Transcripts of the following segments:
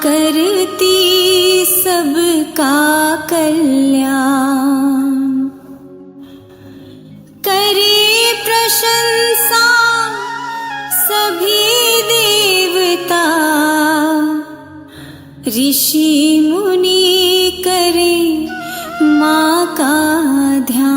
करती सबका कल्याण, करे प्रशंसा सभी देवता, ऋषि मुनि करे माँ का ध्यान।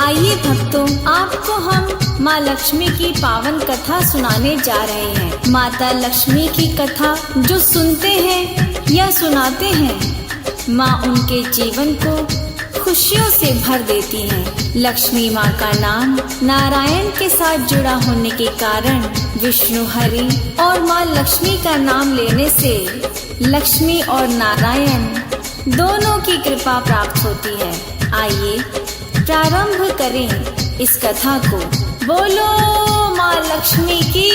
आइए भक्तों, आपको हम माँ लक्ष्मी की पावन कथा सुनाने जा रहे हैं। माता लक्ष्मी की कथा जो सुनते हैं या सुनाते हैं, माँ उनके जीवन को खुशियों से भर देती हैं। लक्ष्मी माँ का नाम नारायण के साथ जुड़ा होने के कारण विष्णु हरि और माँ लक्ष्मी का नाम लेने से लक्ष्मी और नारायण दोनों की कृपा प्राप्त होती है। आइए प्रारंभ करें इस कथा को। बोलो माँ लक्ष्मी की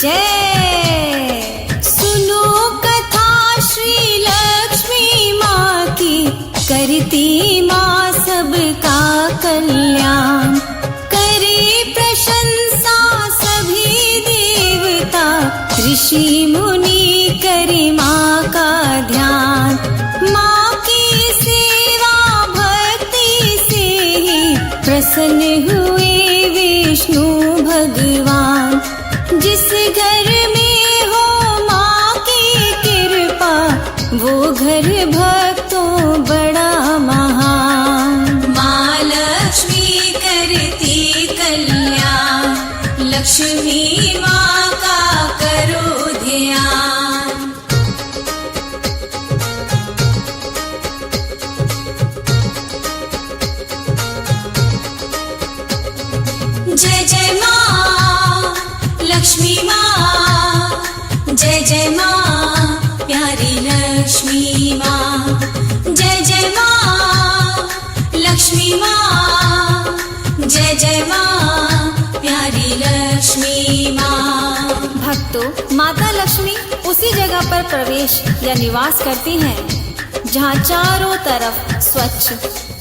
जय। सुनो कथा श्री लक्ष्मी माँ की, करती माँ सबका कल्याण, करे प्रशंसा सभी देवता, ऋषि मुनि करे माँ का ध्यान। माँ की सेवा भक्ति से ही प्रसन्न हुए विष्णु भगवान। जिस घर में हो माँ की कृपा, वो घर भक्तों बड़ा महान। माँ लक्ष्मी करती कल्याण, लक्ष्मी माँ का करो ध्यान। जय जय माँ लक्ष्मी माँ, जय जय माँ प्यारी लक्ष्मी माँ। जय जय माँ लक्ष्मी माँ, जय जय माँ प्यारी लक्ष्मी माँ। भक्तों, माता लक्ष्मी उसी जगह पर प्रवेश या निवास करती हैं जहाँ चारों तरफ स्वच्छ,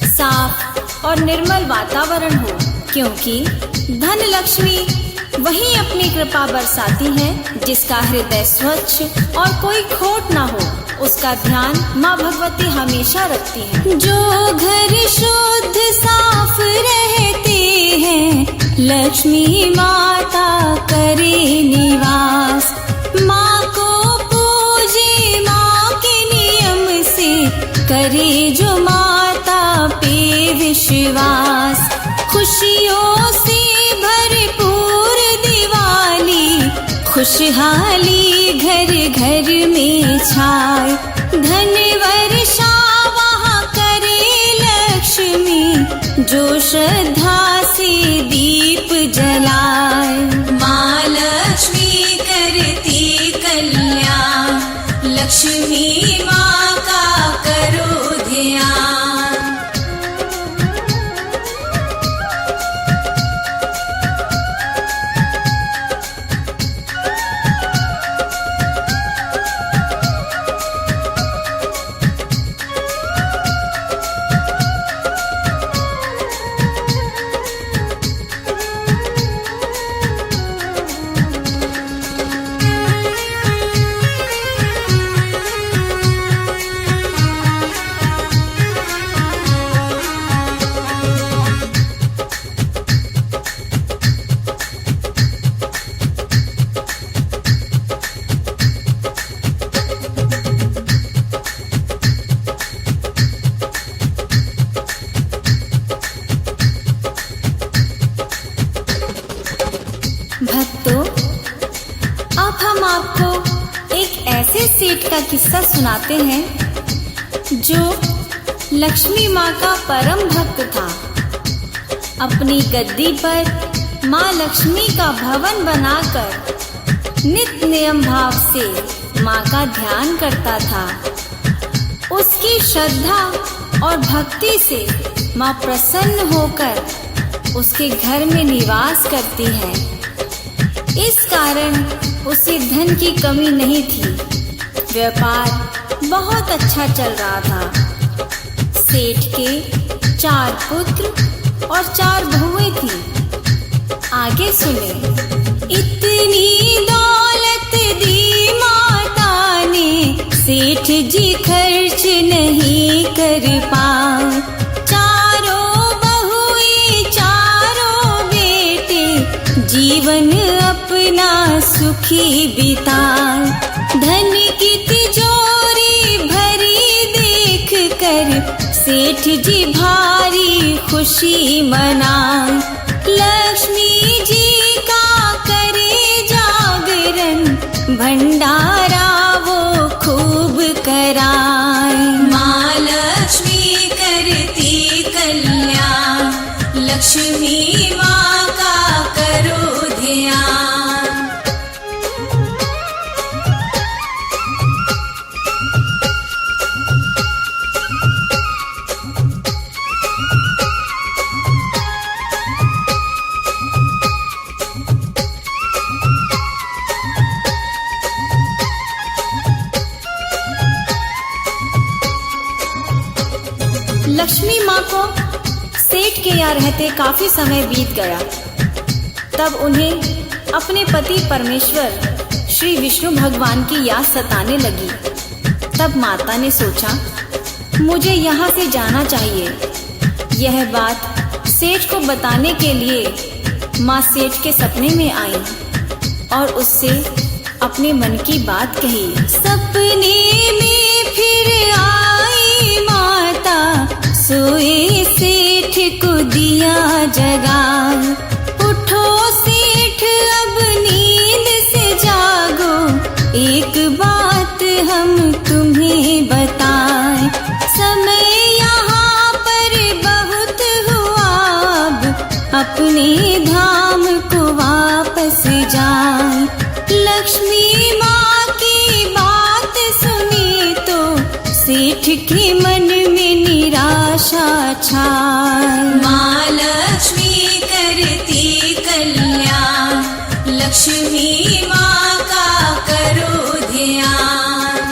साफ और निर्मल वातावरण हो, क्योंकि धन लक्ष्मी वही अपनी कृपा बरसाती है जिसका हृदय स्वच्छ और कोई खोट ना हो, उसका ध्यान माँ भगवती हमेशा रखती है। जो घर शुद्ध साफ रहते हैं, लक्ष्मी माता करे निवास। माँ को पूजे माँ के नियम से, करे जो माता पे विश्वास। खुशियों से भरपूर दिवाली, खुशहाली घर घर में छाए। धन वर्षा वहाँ करे लक्ष्मी, जो श्रद्धा से दीप जलाए। माँ लक्ष्मी करती कल्याण, लक्ष्मी माँ का करो ध्यान। भक्तों, अब हम आपको एक ऐसे सेठ का किस्सा सुनाते हैं जो लक्ष्मी माँ का परम भक्त था। अपनी गद्दी पर माँ लक्ष्मी का भवन बनाकर नित्य नियम भाव से माँ का ध्यान करता था। उसकी श्रद्धा और भक्ति से माँ प्रसन्न होकर उसके घर में निवास करती है। इस कारण उसे धन की कमी नहीं थी। व्यापार बहुत अच्छा चल रहा था। सेठ के 4 पुत्र और 4 बहुएं थीं। आगे सुने। इतनी दौलत दी माता ने, सेठ जी खर्च नहीं कर पाए। चारों बहुएं, चारों बेटे, जीवन अपना सुखी बिताए। धन की तिजोरी भरी देख कर सेठ जी भारी खुशी मनाए। लक्ष्मी जी का करे जागरण, भंडारा वो खूब कराए। माँ लक्ष्मी करती कल्याण, लक्ष्मी माँ का करो ध्यान। लक्ष्मी माँ को सेठ के यहाँ रहते काफी समय बीत गया। तब उन्हें अपने पति परमेश्वर श्री विष्णु भगवान की याद सताने लगी। तब माता ने सोचा, मुझे यहाँ से जाना चाहिए। यह बात सेठ को बताने के लिए माँ सेठ के सपने में आई और उससे अपने मन की बात कही। सपने में फिर आई माता, सोए सेठ को दिया जगाए। उठो सेठ अब नींद से जागो, एक बात हम तुम्हें बताएं। समय यहाँ पर बहुत हुआ, अब अपने धाम को वापस जाए। लक्ष्मी माँ की बात सुनी तो सेठ के मन में निराशा छाए। माँ लक्ष्मी करती कल्याण, लक्ष्मी माँ का करो ध्यान।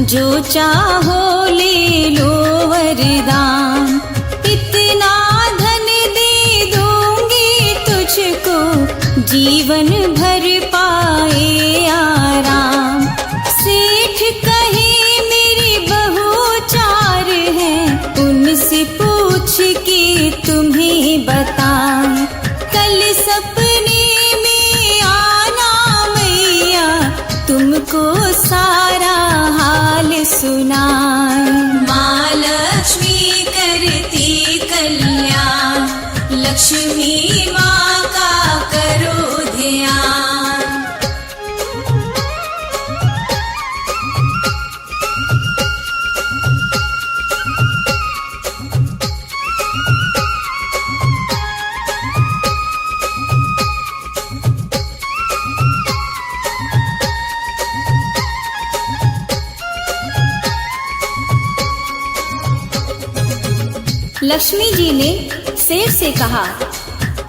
जो चाहो ले लो वरदान, इतना धन दे दूंगी तुझको, जीवन भर पाए आराम। सेठ कहे मेरी बहू 4 हैं, उनसे पूछ के तुम्हें बताऊं। कल सपने में आना मैया, तुमको सारा हाल सुनाए। माँ लक्ष्मी करती कल्याण, लक्ष्मी माँ का करो ध्यान। लक्ष्मी जी ने सेठ से कहा,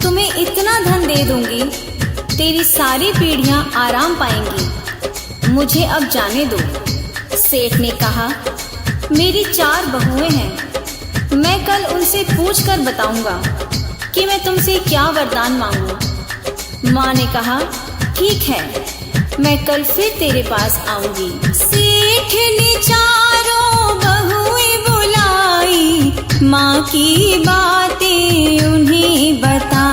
तुम्हें इतना धन दे दूंगी, तेरी सारी पीढ़ियां आराम पाएंगी, मुझे अब जाने दो। सेठ ने कहा, मेरी 4 बहुएं हैं, मैं कल उनसे पूछ कर बताऊंगा कि मैं तुमसे क्या वरदान मांगूं। माँ ने कहा, ठीक है, मैं कल फिर तेरे पास आऊंगी। सेठ ने 4 बहुएं बुलाई, माँ की बातें उन्हें बता।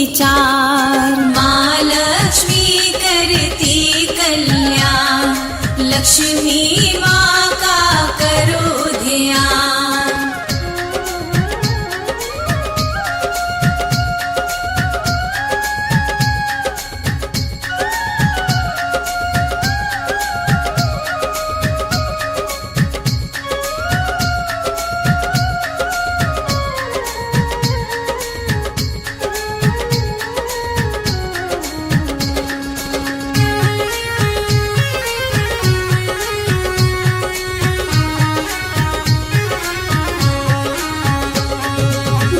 विचार। माँ लक्ष्मी करती कल्याण, लक्ष्मी माँ का करो ध्यान।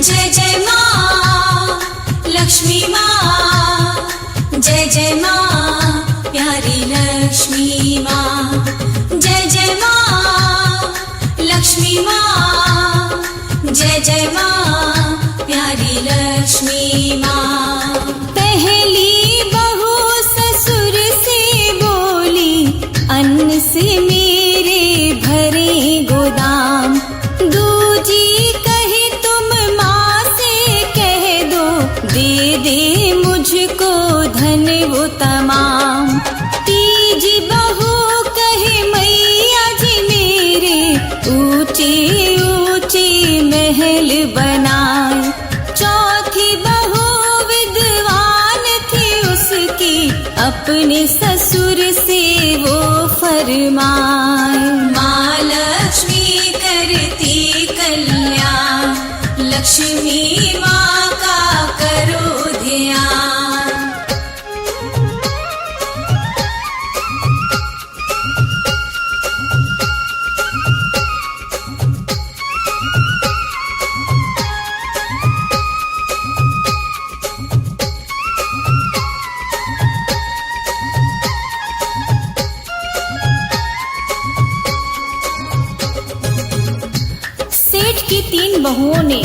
जय जय माँ लक्ष्मी माँ, जय जय माँ प्यारी लक्ष्मी माँ। जय जय माँ लक्ष्मी माँ, जय जय माँ प्यारी लक्ष्मी माँ। पहली बहू ससुर से बोली, अन्न से मेरे भरे गोदाम। दूजी कहे तुम माँ से कह दो, दे दे मुझको धन वो तमाम। तीजी बहू कहे मैया जी मेरे, ऊंचे ऊंचे महल बनाए। चौथी बहू विद्वान थी उसकी, अपने ससुर से वो फरमाए। माँ लक्ष्मी करती कल्याण, लक्ष्मी माँ का करो ध्यान। सेठ की 3 बहुओं ने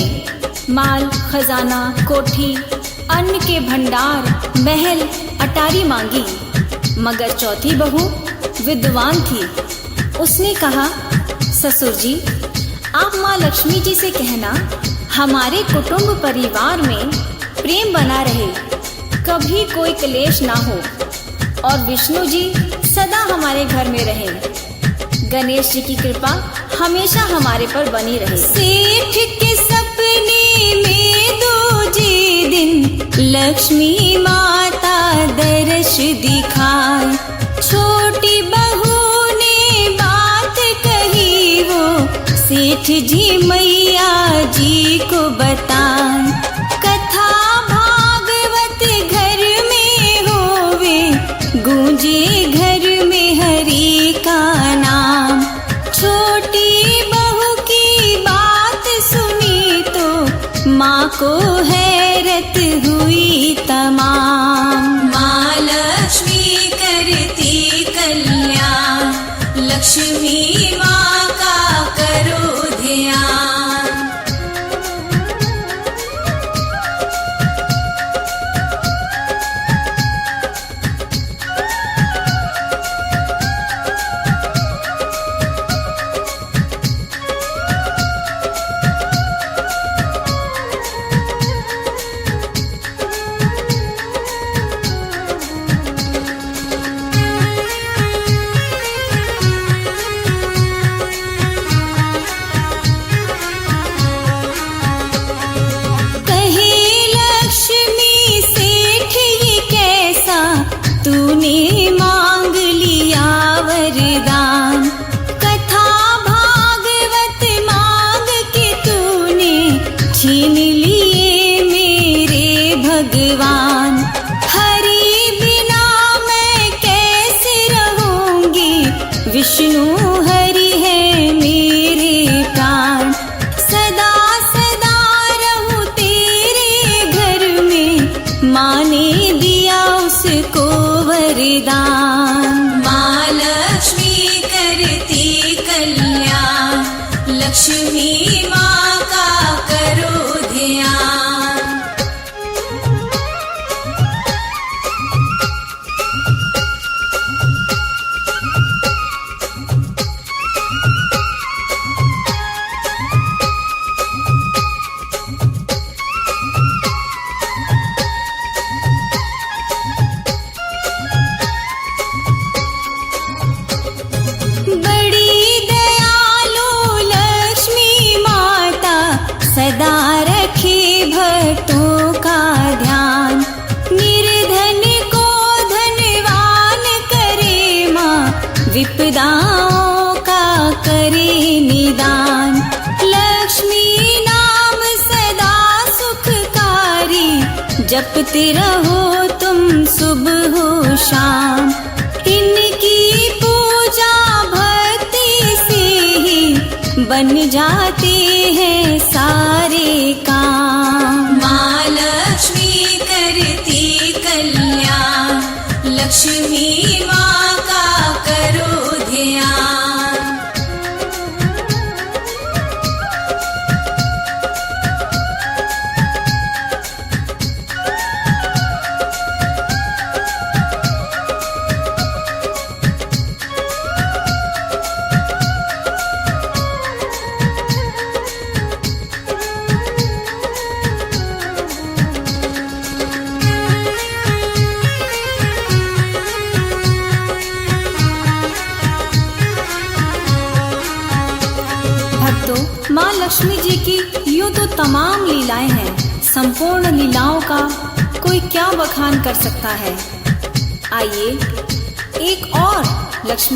माल, खजाना, कोठी, अन्न के भंडार, महल, अटारी मांगी, मगर चौथी बहू विद्वान थी। उसने कहा, ससुर जी आप माँ लक्ष्मी जी से कहना हमारे कुटुंब परिवार में प्रेम बना रहे, कभी कोई क्लेश ना हो, और विष्णु जी सदा हमारे घर में रहे। गणेश जी की कृपा हमेशा हमारे पर बनी रहे। सेठ के सपने में दूजे दिन लक्ष्मी माता दर्श दिखाए। छोटी बहू ने बात कही, वो सेठ जी मैया जी को बताए। कथा भागवत घर में होवे, गूंजे घर में हरि का नाम। छोटी बहू की बात सुनी तो माँ को हैरत हुई तमाम। माँ लक्ष्मी करती कल्याण, लक्ष्मी माँ का करो ध्यान। तूने मांग लिया वरदान, कथा भागवत मांग के तूने छीन लिए मेरे भगवान। हरि बिना मैं कैसे रहूंगी, विष्णु हरि है मेरे प्राण। सदा सदा रहूं तेरे घर में, माँ ने दिया उसको वरदान। माँ लक्ष्मी करती कल्याण, लक्ष्मी माँ का करो ध्यान। जपते रहो तुम सुबह हो शाम। इनकी पूजा भक्ति से ही बन जाते हैं सारे काम। माँ लक्ष्मी करती कल्याण, लक्ष्मी माँ का करो ध्यान। भक्तों, माँ लक्ष्मी जी की यूं तो तमाम लीलाएं हैं। संपूर्ण लीलाओं का कोई क्या बखान कर सकता है। आइए एक और लक्ष्मी